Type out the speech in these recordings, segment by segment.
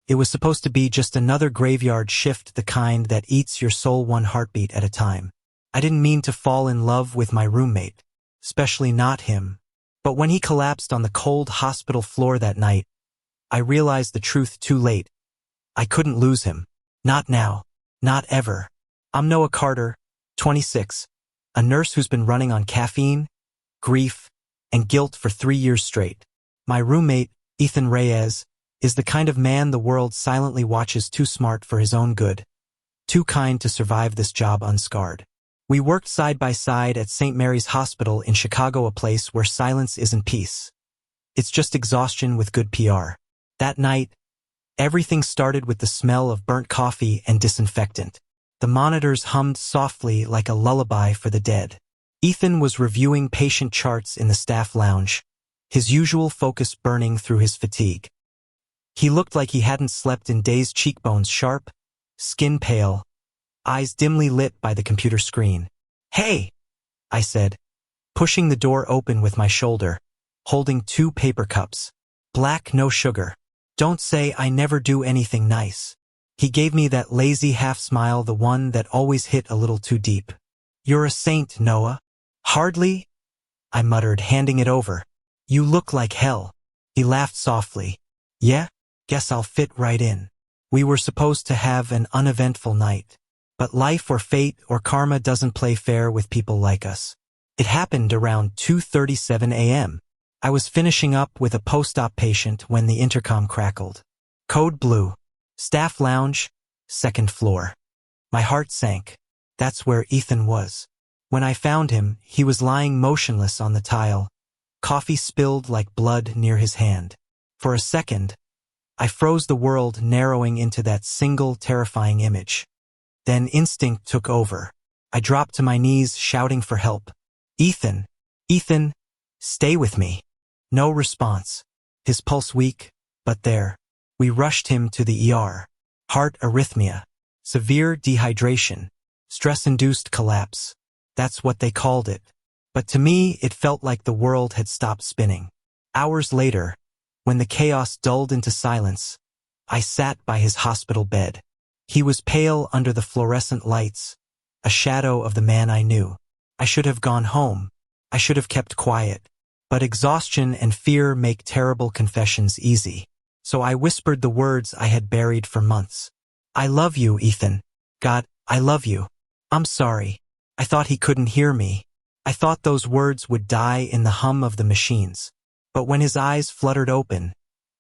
It was supposed to be just another graveyard shift, the kind that eats your soul one heartbeat at a time. I didn't mean to fall in love with my roommate, especially not him. But when he collapsed on the cold hospital floor that night, I realized the truth too late. I couldn't lose him. Not now. Not ever. I'm Noah Carter, 26, a nurse who's been running on caffeine, grief, and guilt for 3 years straight. My roommate, Ethan Reyes, is the kind of man the world silently watches, too smart for his own good, too kind to survive this job unscarred. We worked side by side at St. Mary's Hospital in Chicago, a place where silence isn't peace. It's just exhaustion with good PR. That night, everything started with the smell of burnt coffee and disinfectant. The monitors hummed softly like a lullaby for the dead. Ethan was reviewing patient charts in the staff lounge, his usual focus burning through his fatigue. He looked like he hadn't slept in days, cheekbones sharp, skin pale, eyes dimly lit by the computer screen. "Hey," I said, pushing the door open with my shoulder, holding 2 paper cups. "Black, no sugar. Don't say I never do anything nice." He gave me that lazy half smile, the one that always hit a little too deep. "You're a saint, Noah." "Hardly," I muttered, handing it over. "You look like hell." He laughed softly. "Yeah, guess I'll fit right in." We were supposed to have an uneventful night. But life or fate or karma doesn't play fair with people like us. It happened around 2:37 a.m. I was finishing up with a post-op patient when the intercom crackled. Code blue. Staff lounge, 2nd floor. My heart sank. That's where Ethan was. When I found him, he was lying motionless on the tile, coffee spilled like blood near his hand. For a second, I froze, the world narrowing into that single terrifying image. Then instinct took over. I dropped to my knees, shouting for help. "Ethan! Ethan! Stay with me!" No response. His pulse weak, but there. We rushed him to the ER. Heart arrhythmia. Severe dehydration. Stress-induced collapse. That's what they called it. But to me, it felt like the world had stopped spinning. Hours later, when the chaos dulled into silence, I sat by his hospital bed. He was pale under the fluorescent lights, a shadow of the man I knew. I should have gone home. I should have kept quiet. But exhaustion and fear make terrible confessions easy. So I whispered the words I had buried for months. "I love you, Ethan. God, I love you. I'm sorry." I thought he couldn't hear me. I thought those words would die in the hum of the machines. But when his eyes fluttered open,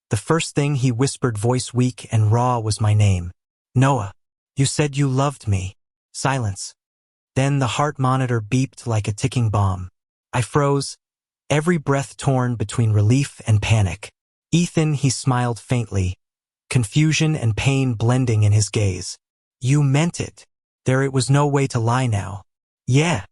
the first thing he whispered, voice weak and raw, was my name. "Noah, you said you loved me." Silence. Then the heart monitor beeped like a ticking bomb. I froze, every breath torn between relief and panic. "Ethan," he smiled faintly, confusion and pain blending in his gaze. "You meant it." It was no way to lie now. "Yeah,"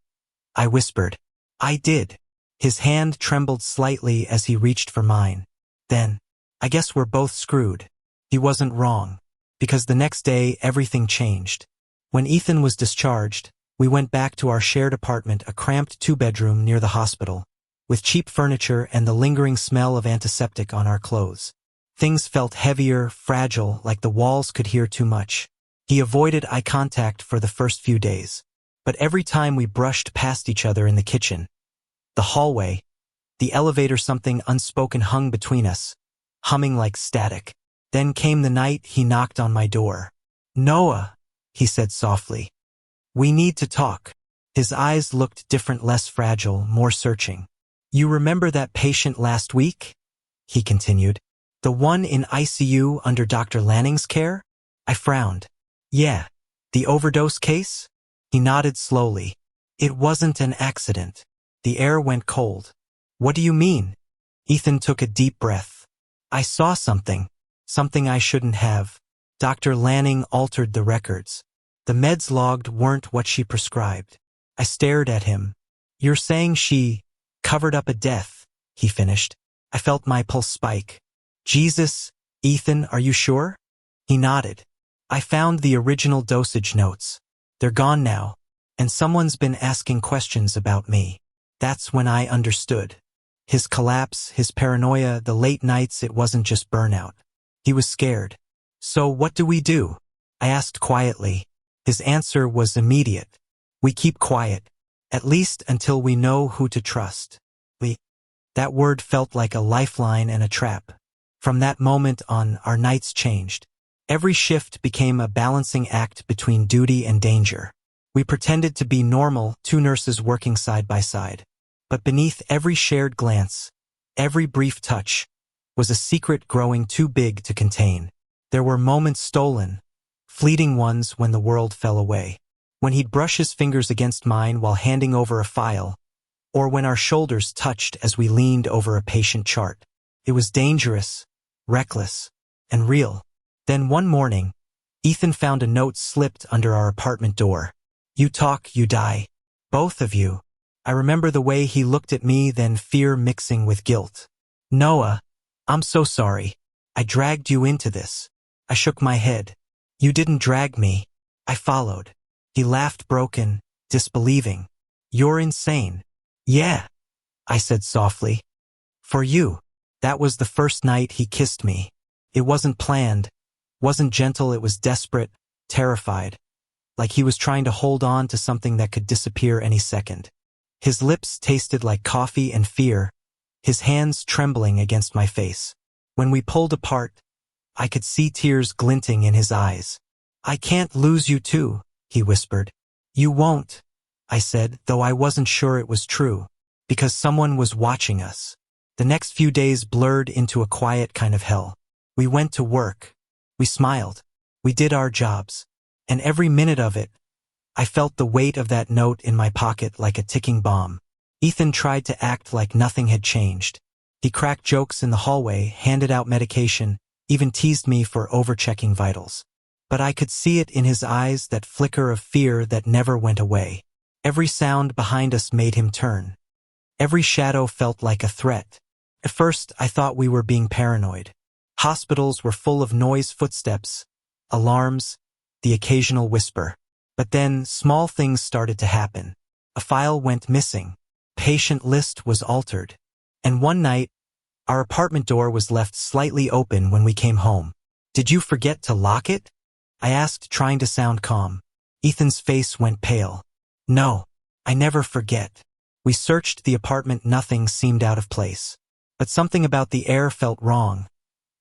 I whispered. "I did." His hand trembled slightly as he reached for mine. "Then, I guess we're both screwed." He wasn't wrong, because the next day everything changed. When Ethan was discharged, we went back to our shared apartment, a cramped 2-bedroom near the hospital, with cheap furniture and the lingering smell of antiseptic on our clothes. Things felt heavier, fragile, like the walls could hear too much. He avoided eye contact for the first few days. But every time we brushed past each other in the kitchen, the hallway, the elevator, something unspoken hung between us, humming like static. Then came the night he knocked on my door. "Noah," he said softly. "We need to talk." His eyes looked different, less fragile, more searching. "You remember that patient last week?" he continued. "The one in ICU under Dr. Lanning's care?" I frowned. "Yeah. The overdose case?" He nodded slowly. "It wasn't an accident." The air went cold. "What do you mean?" Ethan took a deep breath. "I saw something I shouldn't have. Dr. Lanning altered the records. The meds logged weren't what she prescribed." I stared at him. "You're saying she covered up a death?" he finished. I felt my pulse spike. "Jesus, Ethan, are you sure?" He nodded. "I found the original dosage notes. They're gone now, and someone's been asking questions about me." That's when I understood. His collapse, his paranoia, the late nights, it wasn't just burnout. He was scared. "So what do we do?" I asked quietly. His answer was immediate. "We keep quiet, at least until we know who to trust." That word felt like a lifeline and a trap. From that moment on, our nights changed. Every shift became a balancing act between duty and danger. We pretended to be normal, two nurses working side by side. But beneath every shared glance, every brief touch, was a secret growing too big to contain. There were moments stolen, fleeting ones when the world fell away. When he'd brush his fingers against mine while handing over a file, or when our shoulders touched as we leaned over a patient chart. It was dangerous, reckless, and real. Then one morning, Ethan found a note slipped under our apartment door. "You talk, you die. Both of you." I remember the way he looked at me, then fear mixing with guilt. "Noah, I'm so sorry. I dragged you into this." I shook my head. "You didn't drag me. I followed." He laughed, broken, disbelieving. "You're insane." "Yeah," I said softly. "For you." That was the first night he kissed me. It wasn't planned, wasn't gentle, it was desperate, terrified, like he was trying to hold on to something that could disappear any second. His lips tasted like coffee and fear, his hands trembling against my face. When we pulled apart, I could see tears glinting in his eyes. "I can't lose you too," he whispered. "You won't," I said, though I wasn't sure it was true, because someone was watching us. The next few days blurred into a quiet kind of hell. We went to work. We smiled. We did our jobs. And every minute of it, I felt the weight of that note in my pocket like a ticking bomb. Ethan tried to act like nothing had changed. He cracked jokes in the hallway, handed out medication, even teased me for overchecking vitals. But I could see it in his eyes, that flicker of fear that never went away. Every sound behind us made him turn. Every shadow felt like a threat. At first, I thought we were being paranoid. Hospitals were full of noise, footsteps, alarms, the occasional whisper. But then, small things started to happen. A file went missing. Patient list was altered. And one night, our apartment door was left slightly open when we came home. "Did you forget to lock it?" I asked, trying to sound calm. Ethan's face went pale. "No, I never forget." We searched the apartment, nothing seemed out of place. But something about the air felt wrong,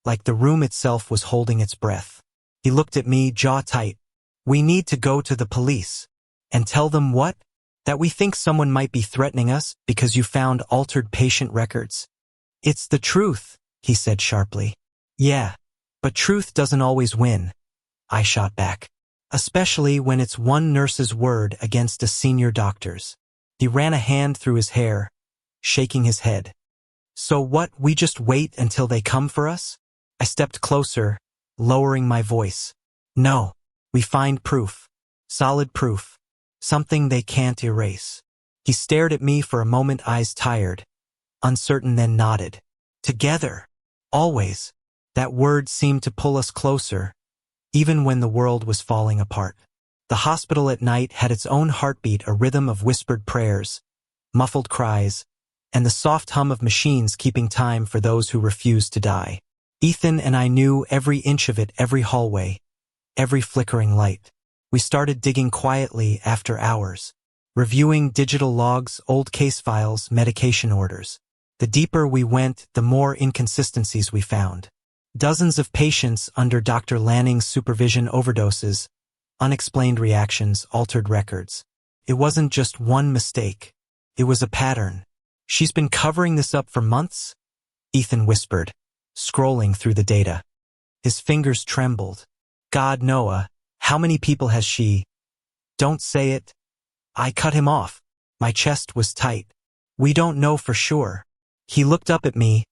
like the room itself was holding its breath. He looked at me, jaw tight. "We need to go to the police." "And tell them what?" "That we think someone might be threatening us because you found altered patient records." "It's the truth," he said sharply. "Yeah, but truth doesn't always win," I shot back. "Especially when it's one nurse's word against a senior doctor's." He ran a hand through his hair, shaking his head. "So what, we just wait until they come for us?" I stepped closer, lowering my voice. "No, we find proof. Solid proof. Something they can't erase." He stared at me for a moment, eyes tired, uncertain, then nodded. "Together. Always." That word seemed to pull us closer, even when the world was falling apart. The hospital at night had its own heartbeat, a rhythm of whispered prayers, muffled cries, and the soft hum of machines keeping time for those who refused to die. Ethan and I knew every inch of it, every hallway, every flickering light. We started digging quietly after hours, reviewing digital logs, old case files, medication orders. The deeper we went, the more inconsistencies we found. Dozens of patients under Dr. Lanning's supervision, overdoses, unexplained reactions, altered records. It wasn't just one mistake. It was a pattern. "She's been covering this up for months?" Ethan whispered, scrolling through the data. His fingers trembled. "God, Noah, how many people has she?" "Don't say it." I cut him off. My chest was tight. "We don't know for sure." He looked up at me,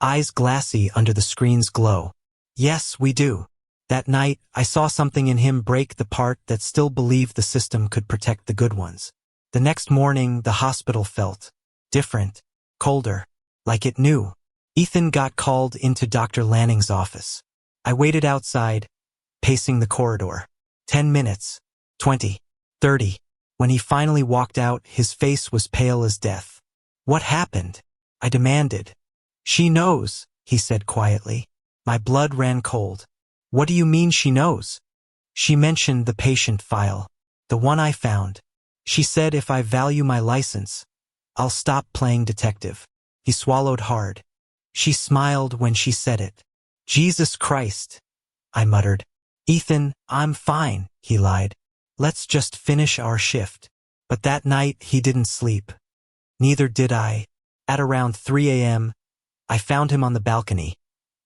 eyes glassy under the screen's glow. "Yes, we do." That night, I saw something in him break the part that still believed the system could protect the good ones. The next morning, the hospital felt different, colder, like it knew. Ethan got called into Dr. Lanning's office. I waited outside, pacing the corridor. 10 minutes, 20, 30. When he finally walked out, his face was pale as death. "What happened?" I demanded. "She knows," he said quietly. My blood ran cold. What do you mean she knows? She mentioned the patient file. The one I found. She said if I value my license, I'll stop playing detective. He swallowed hard. She smiled when she said it. Jesus Christ, I muttered. Ethan, I'm fine, he lied. Let's just finish our shift. But that night he didn't sleep. Neither did I. At around 3 a.m., I found him on the balcony,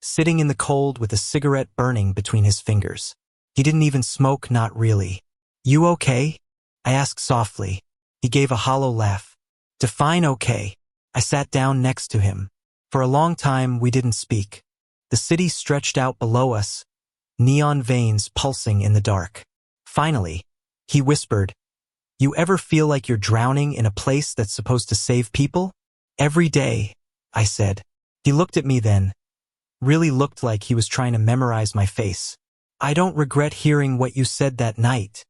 sitting in the cold with a cigarette burning between his fingers. He didn't even smoke, not really. You okay? I asked softly. He gave a hollow laugh. Define okay. I sat down next to him. For a long time we didn't speak. The city stretched out below us, neon veins pulsing in the dark. Finally, he whispered, You ever feel like you're drowning in a place that's supposed to save people? Every day, I said. He looked at me then. Really looked like he was trying to memorize my face. I don't regret hearing what you said that night,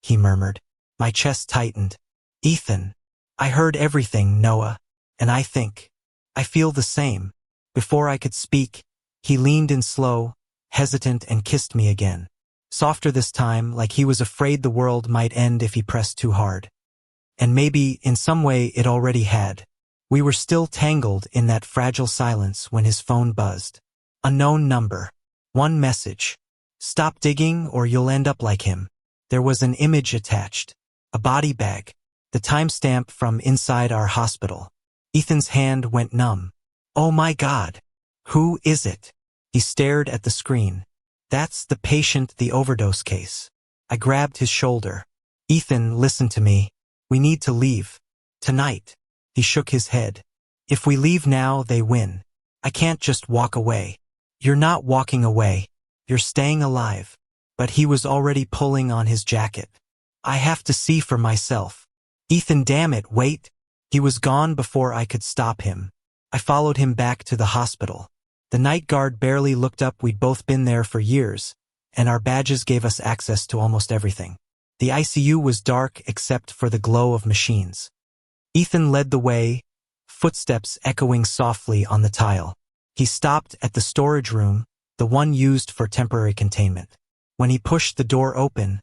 he murmured. My chest tightened. Ethan, I heard everything, Noah, and I feel the same. Before I could speak, he leaned in slow, hesitant, and kissed me again. Softer this time, like he was afraid the world might end if he pressed too hard. And maybe, in some way, it already had. We were still tangled in that fragile silence when his phone buzzed. Unknown number. One message. Stop digging or you'll end up like him. There was an image attached. A body bag. The timestamp from inside our hospital. Ethan's hand went numb. Oh my God. Who is it? He stared at the screen. That's the patient, the overdose case. I grabbed his shoulder. Ethan, listen to me. We need to leave. Tonight. He shook his head. If we leave now, they win. I can't just walk away. You're not walking away. You're staying alive. But he was already pulling on his jacket. I have to see for myself. Ethan, damn it, wait. He was gone before I could stop him. I followed him back to the hospital. The night guard barely looked up. We'd both been there for years, and our badges gave us access to almost everything. The ICU was dark except for the glow of machines. Ethan led the way, footsteps echoing softly on the tile. He stopped at the storage room, the one used for temporary containment. When he pushed the door open,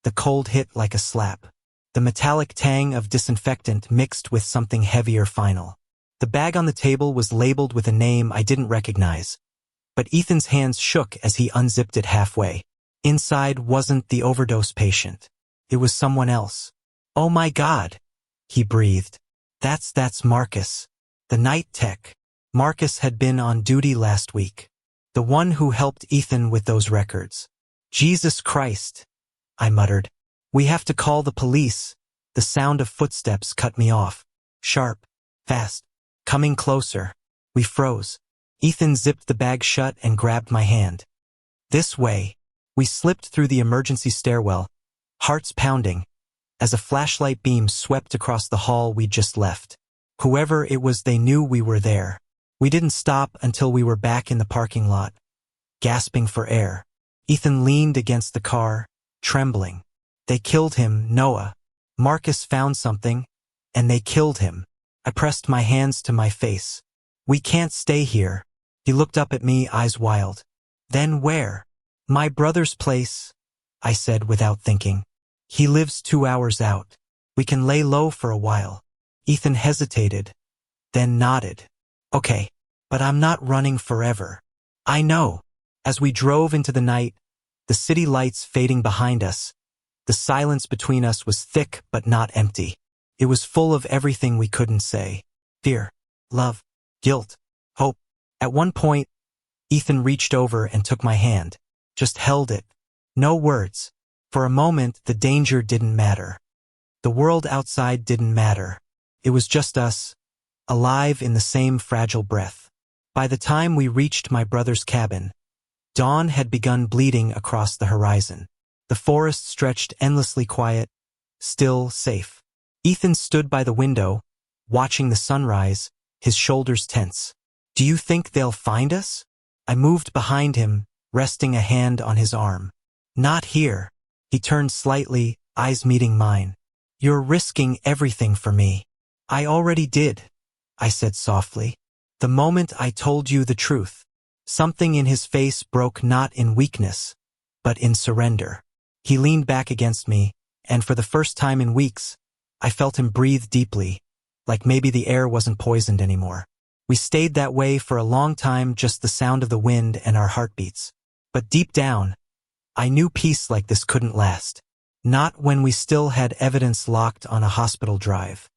the cold hit like a slap. The metallic tang of disinfectant mixed with something heavier final. The bag on the table was labeled with a name I didn't recognize, but Ethan's hands shook as he unzipped it halfway. Inside wasn't the overdose patient. It was someone else. Oh my God, he breathed. That's Marcus. The night tech. Marcus had been on duty last week. The one who helped Ethan with those records. Jesus Christ, I muttered. We have to call the police. The sound of footsteps cut me off. Sharp, fast, coming closer. We froze. Ethan zipped the bag shut and grabbed my hand. This way. We slipped through the emergency stairwell, hearts pounding, as a flashlight beam swept across the hall we'd just left. Whoever it was, they knew we were there. We didn't stop until we were back in the parking lot, gasping for air. Ethan leaned against the car, trembling. They killed him, Noah. Marcus found something, and they killed him. I pressed my hands to my face. We can't stay here. He looked up at me, eyes wild. Then where? My brother's place, I said without thinking. He lives 2 hours out. We can lay low for a while. Ethan hesitated, then nodded. Okay, but I'm not running forever. I know. As we drove into the night, the city lights fading behind us, the silence between us was thick but not empty. It was full of everything we couldn't say. Fear, love, guilt, hope. At one point, Ethan reached over and took my hand. Just held it. No words. For a moment, the danger didn't matter. The world outside didn't matter. It was just us, alive in the same fragile breath. By the time we reached my brother's cabin, dawn had begun bleeding across the horizon. The forest stretched endlessly quiet, still, safe. Ethan stood by the window, watching the sunrise, his shoulders tense. Do you think they'll find us? I moved behind him, resting a hand on his arm. Not here. He turned slightly, eyes meeting mine. You're risking everything for me. I already did, I said softly. The moment I told you the truth. Something in his face broke not in weakness, but in surrender. He leaned back against me, and for the first time in weeks, I felt him breathe deeply, like maybe the air wasn't poisoned anymore. We stayed that way for a long time, just the sound of the wind and our heartbeats. But deep down, I knew peace like this couldn't last. Not when we still had evidence locked on a hospital drive.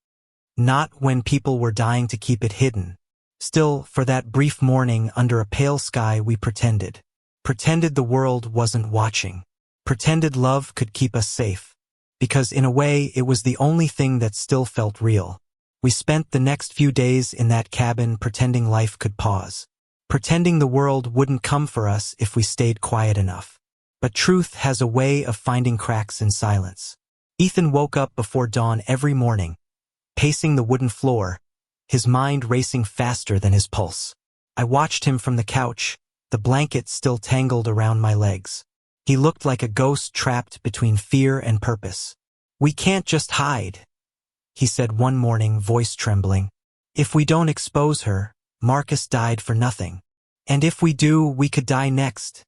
Not when people were dying to keep it hidden. Still, for that brief morning under a pale sky, we pretended. Pretended the world wasn't watching. Pretended love could keep us safe. Because in a way, it was the only thing that still felt real. We spent the next few days in that cabin pretending life could pause. Pretending the world wouldn't come for us if we stayed quiet enough. But truth has a way of finding cracks in silence. Ethan woke up before dawn every morning, pacing the wooden floor, his mind racing faster than his pulse. I watched him from the couch, the blanket still tangled around my legs. He looked like a ghost trapped between fear and purpose. "We can't just hide," he said one morning, voice trembling. "If we don't expose her, Marcus died for nothing. And if we do, we could die next,"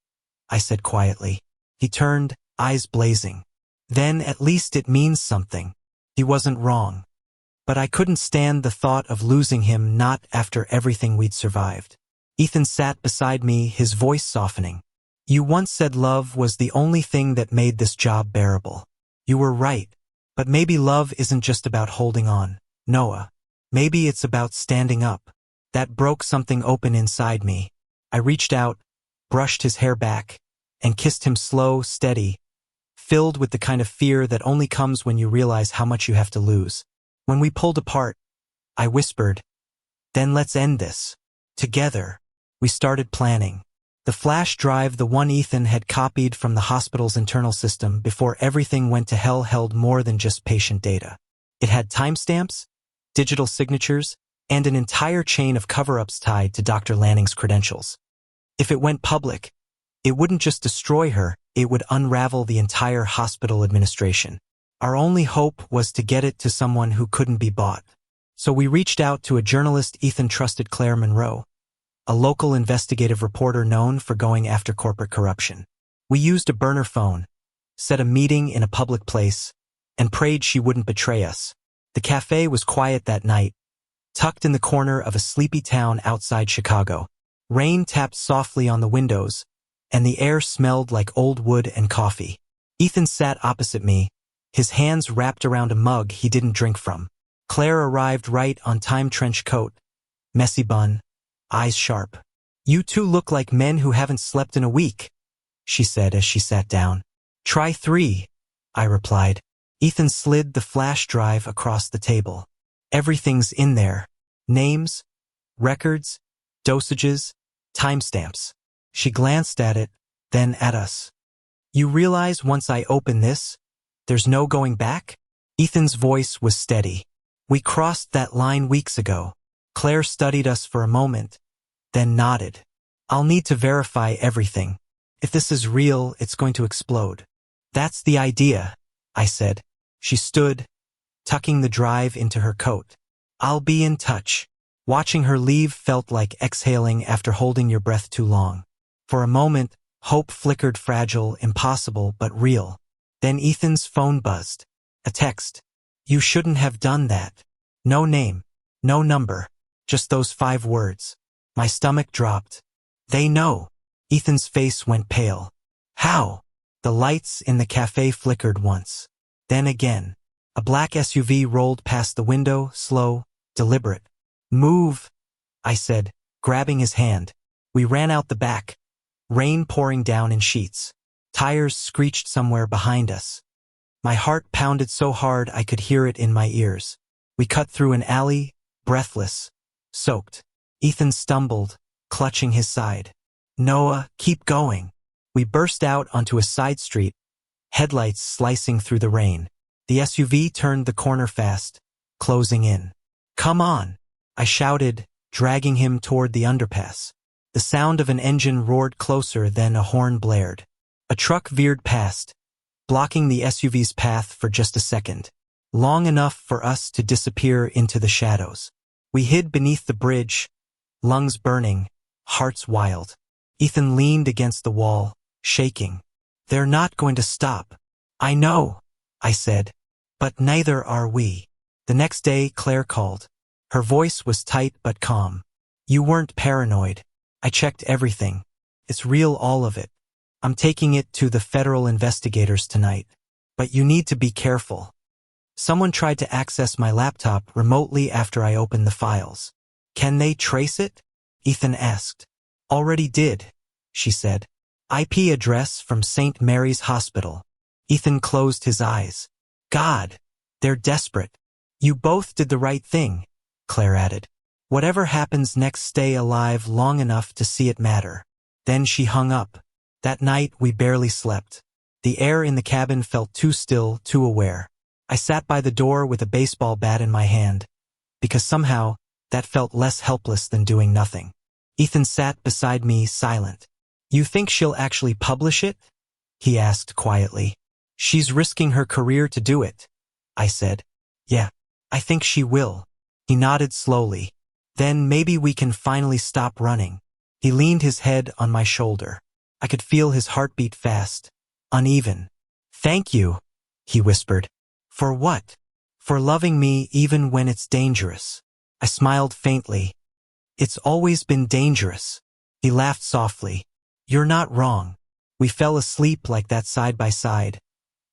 I said quietly. He turned, eyes blazing. "Then at least it means something." He wasn't wrong. But I couldn't stand the thought of losing him, not after everything we'd survived. Ethan sat beside me, his voice softening. "You once said love was the only thing that made this job bearable. You were right. But maybe love isn't just about holding on, Noah. Maybe it's about standing up." That broke something open inside me. I reached out, brushed his hair back, and kissed him slow, steady, filled with the kind of fear that only comes when you realize how much you have to lose. When we pulled apart, I whispered, "Then let's end this. Together." We started planning. The flash drive, the one Ethan had copied from the hospital's internal system before everything went to hell, held more than just patient data. It had timestamps, digital signatures, and an entire chain of cover-ups tied to Dr. Lanning's credentials. If it went public, it wouldn't just destroy her, it would unravel the entire hospital administration. Our only hope was to get it to someone who couldn't be bought. So we reached out to a journalist Ethan trusted, Claire Monroe, a local investigative reporter known for going after corporate corruption. We used a burner phone, set a meeting in a public place, and prayed she wouldn't betray us. The cafe was quiet that night, tucked in the corner of a sleepy town outside Chicago. Rain tapped softly on the windows, and the air smelled like old wood and coffee. Ethan sat opposite me, his hands wrapped around a mug he didn't drink from. Claire arrived right on time, trench coat, messy bun, eyes sharp. "You two look like men who haven't slept in a week," she said as she sat down. "Try 3, I replied. Ethan slid the flash drive across the table. "Everything's in there. Names, records, dosages, timestamps." She glanced at it, then at us. "You realize once I open this, there's no going back?" Ethan's voice was steady. "We crossed that line weeks ago." Claire studied us for a moment, then nodded. "I'll need to verify everything. If this is real, it's going to explode." "That's the idea," I said. She stood, tucking the drive into her coat. "I'll be in touch." Watching her leave felt like exhaling after holding your breath too long. For a moment, hope flickered, fragile, impossible, but real. Then Ethan's phone buzzed. A text. "You shouldn't have done that." No name, no number, just those 5 words. My stomach dropped. "They know." Ethan's face went pale. "How?" The lights in the cafe flickered once. Then again. A black SUV rolled past the window, slow, deliberate. "Move," I said, grabbing his hand. We ran out the back, rain pouring down in sheets. Tires screeched somewhere behind us. My heart pounded so hard I could hear it in my ears. We cut through an alley, breathless, soaked. Ethan stumbled, clutching his side. "Noah, keep going." We burst out onto a side street, headlights slicing through the rain. The SUV turned the corner fast, closing in. "Come on," I shouted, dragging him toward the underpass. The sound of an engine roared closer, then a horn blared. A truck veered past, blocking the SUV's path for just a second, long enough for us to disappear into the shadows. We hid beneath the bridge, lungs burning, hearts wild. Ethan leaned against the wall, shaking. They're not going to stop. I know, I said. But neither are we. The next day, Claire called. Her voice was tight but calm. You weren't paranoid. I checked everything. It's real, all of it. I'm taking it to the federal investigators tonight. But you need to be careful. Someone tried to access my laptop remotely after I opened the files. Can they trace it? Ethan asked. Already did, she said. IP address from St. Mary's Hospital. Ethan closed his eyes. God, they're desperate. You both did the right thing, Claire added. Whatever happens next, stay alive long enough to see it matter. Then she hung up. That night we barely slept. The air in the cabin felt too still, too aware. I sat by the door with a baseball bat in my hand, because somehow that felt less helpless than doing nothing. Ethan sat beside me, silent. You think she'll actually publish it? He asked quietly. She's risking her career to do it, I said. Yeah, I think she will. He nodded slowly. Then maybe we can finally stop running. He leaned his head on my shoulder. I could feel his heartbeat fast, uneven. Thank you, he whispered. For what? For loving me even when it's dangerous. I smiled faintly. It's always been dangerous. He laughed softly. You're not wrong. We fell asleep like that side by side,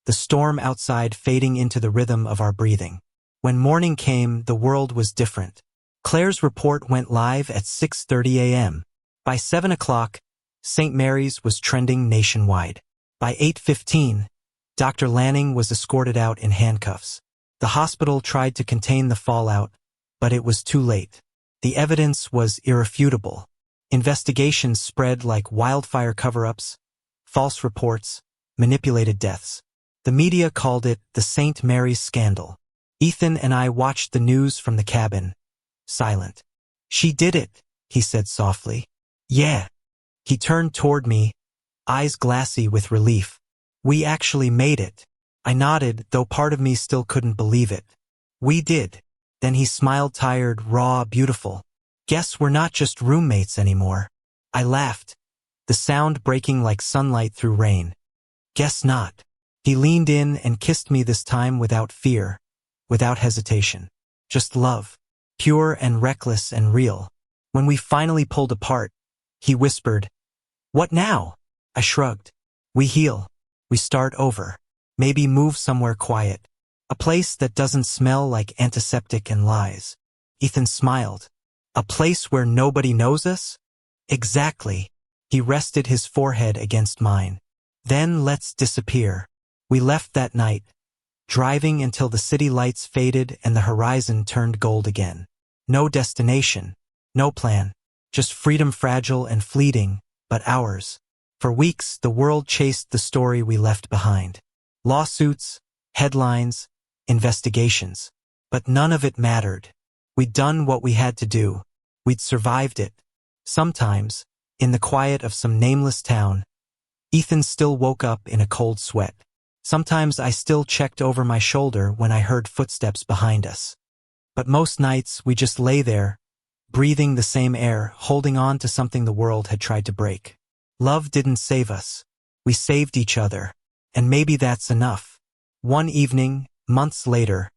the storm outside fading into the rhythm of our breathing. When morning came, the world was different. Claire's report went live at 6:30 a.m. By 7 o'clock, St. Mary's was trending nationwide. By 8:15, Dr. Lanning was escorted out in handcuffs. The hospital tried to contain the fallout, but it was too late. The evidence was irrefutable. Investigations spread like wildfire, cover-ups, false reports, manipulated deaths. The media called it the St. Mary's scandal. Ethan and I watched the news from the cabin, silent. She did it, he said softly. Yeah. He turned toward me, eyes glassy with relief. We actually made it. I nodded, though part of me still couldn't believe it. We did. Then he smiled, tired, raw, beautiful. Guess we're not just roommates anymore. I laughed, the sound breaking like sunlight through rain. Guess not. He leaned in and kissed me, this time without fear, without hesitation. Just love. Pure and reckless and real. When we finally pulled apart, he whispered, "What now?" I shrugged. We heal. We start over. Maybe move somewhere quiet. A place that doesn't smell like antiseptic and lies. Ethan smiled. A place where nobody knows us? Exactly. He rested his forehead against mine. Then let's disappear. We left that night, driving until the city lights faded and the horizon turned gold again. No destination, no plan, just freedom, fragile and fleeting, but ours. For weeks, the world chased the story we left behind. Lawsuits, headlines, investigations. But none of it mattered. We'd done what we had to do. We'd survived it. Sometimes, in the quiet of some nameless town, Ethan still woke up in a cold sweat. Sometimes I still checked over my shoulder when I heard footsteps behind us. But most nights we just lay there, breathing the same air, holding on to something the world had tried to break. Love didn't save us. We saved each other. And maybe that's enough. One evening, months later,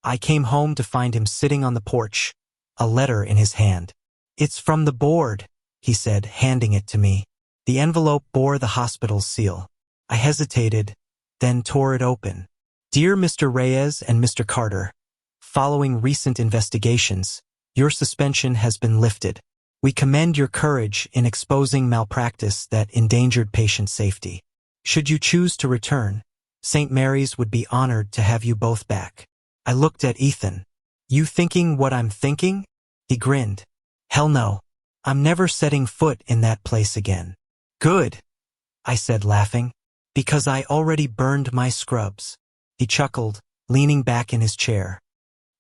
I came home to find him sitting on the porch, a letter in his hand. It's from the board, he said, handing it to me. The envelope bore the hospital's seal. I hesitated, then tore it open. Dear Mr. Reyes and Mr. Carter, following recent investigations, your suspension has been lifted. We commend your courage in exposing malpractice that endangered patient safety. Should you choose to return, St. Mary's would be honored to have you both back. I looked at Ethan. You thinking what I'm thinking? He grinned. Hell no. I'm never setting foot in that place again. Good, I said, laughing, because I already burned my scrubs. He chuckled, leaning back in his chair.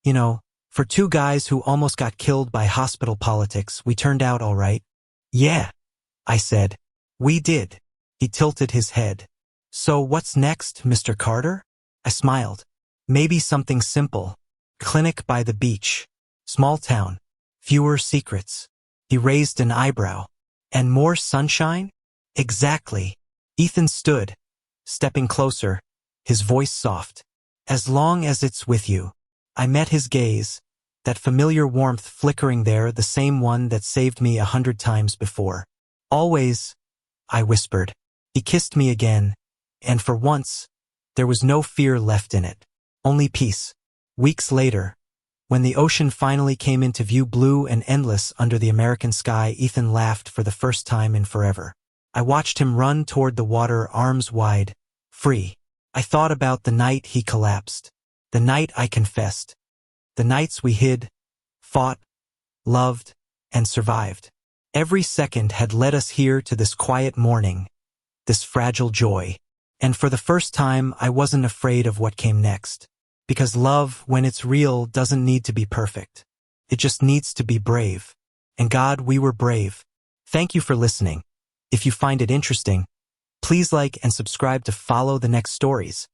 You know, for two guys who almost got killed by hospital politics, we turned out all right. Yeah, I said. We did. He tilted his head. So what's next, Mr. Carter? I smiled. Maybe something simple. Clinic by the beach. Small town. Fewer secrets. He raised an eyebrow. And more sunshine? Exactly. Ethan stood, stepping closer, his voice soft. As long as it's with you. I met his gaze, that familiar warmth flickering there, the same one that saved me 100 times before. Always, I whispered. He kissed me again, and for once, there was no fear left in it. Only peace. Weeks later, when the ocean finally came into view, blue and endless under the American sky, Ethan laughed for the first time in forever. I watched him run toward the water, arms wide, free. I thought about the night he collapsed, the night I confessed, the nights we hid, fought, loved, and survived. Every second had led us here to this quiet morning, this fragile joy. And for the first time, I wasn't afraid of what came next. Because love, when it's real, doesn't need to be perfect. It just needs to be brave. And God, we were brave. Thank you for listening. If you find it interesting, please like and subscribe to follow the next stories.